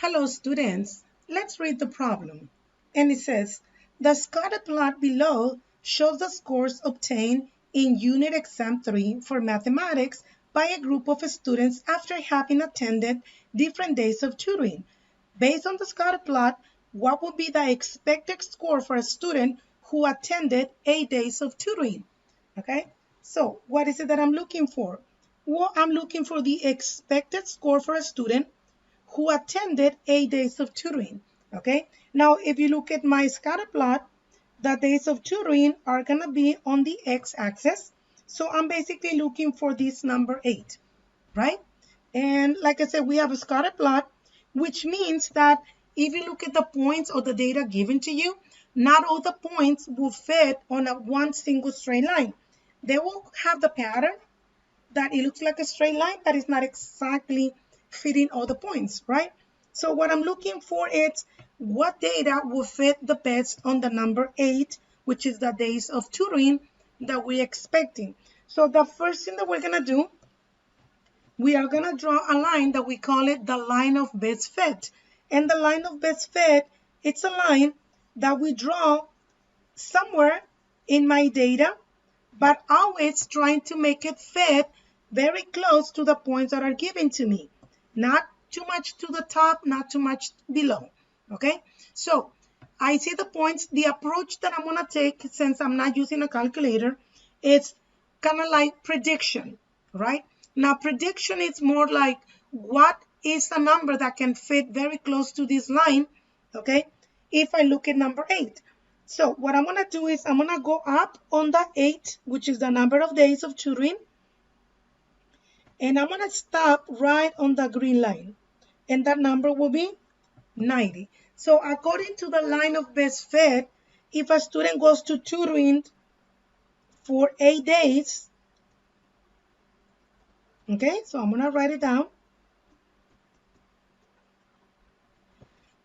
Hello students, let's read the problem. And it says, the scatter plot below shows the scores obtained in Unit Exam 3 for mathematics by a group of students after having attended different days of tutoring. Based on the scatter plot, what would be the expected score for a student who attended 8 days of tutoring? Okay, so what is it that I'm looking for? Well, I'm looking for the expected score for a student who attended 8 days of tutoring. Okay, now if you look at my scatter plot, the days of tutoring are going to be on the x-axis. So I'm basically looking for this number 8, right? And like I said, we have a scatter plot, which means that if you look at the points or the data given to you, not all the points will fit on one single straight line. They will have the pattern that it looks like a straight line, but it's not exactly fitting all the points, right? So what I'm looking for is what data will fit the best on the number 8, which is the days of tutoring that we're expecting. So the first thing that we're going to do, we are going to draw a line that we call it the line of best fit. And the line of best fit, it's a line that we draw somewhere in my data, but always trying to make it fit very close to the points that are given to me. Not too much to the top, not too much below. Okay, so I see the points. The approach that I'm going to take, since I'm not using a calculator, is kind of like prediction, right? Now, prediction is more like what is a number that can fit very close to this line, okay, if I look at number 8. So what I'm going to do is I'm going to go up on the 8, which is the number of days of tutoring, and I'm going to stop right on the green line, and that number will be 90. So according to the line of best fit, if a student goes to tutoring for 8 days, okay, so I'm going to write it down.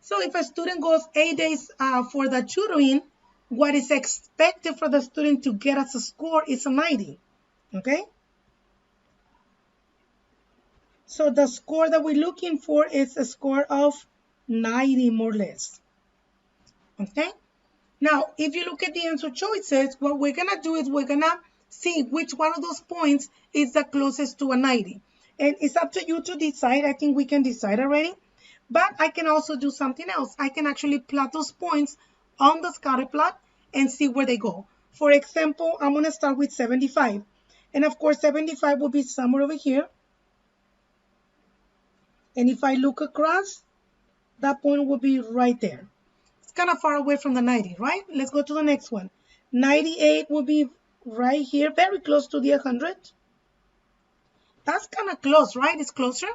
So if a student goes 8 days for the tutoring, what is expected for the student to get as a score is a 90, okay? So the score that we're looking for is a score of 90 more or less, okay? Now, if you look at the answer choices, what we're gonna do is we're gonna see which one of those points is the closest to a 90. And it's up to you to decide. I think we can decide already. But I can also do something else. I can actually plot those points on the scatter plot and see where they go. For example, I'm going to start with 75. And of course, 75 will be somewhere over here. And if I look across, that point will be right there. It's kind of far away from the 90, right? Let's go to the next one. 98 will be right here, very close to the 100. That's kind of close, right? It's closer.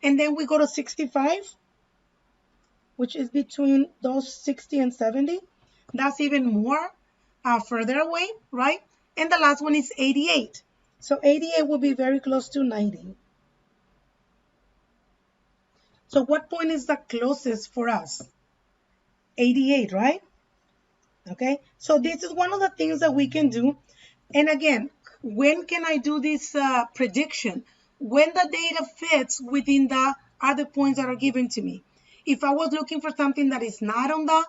And then we go to 65. Which is between those 60 and 70. That's even more further away, right? And the last one is 88. So 88 will be very close to 90. So what point is the closest for us? 88, right? Okay, so this is one of the things that we can do. And again, when can I do this prediction? When the data fits within the other points that are given to me. If I was looking for something that is not on the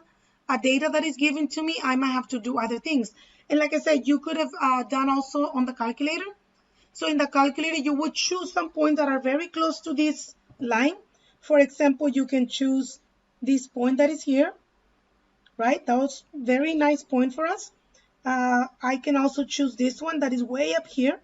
data that is given to me, I might have to do other things. And like I said, you could have done also on the calculator. So in the calculator, you would choose some points that are very close to this line. For example, you can choose this point that is here, right? That was very nice point for us. I can also choose this one that is way up here,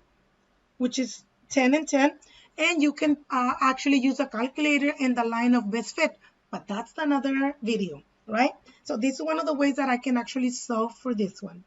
which is 10 and 10. And you can actually use a calculator and the line of best fit, but that's another video, right? So this is one of the ways that I can actually solve for this one.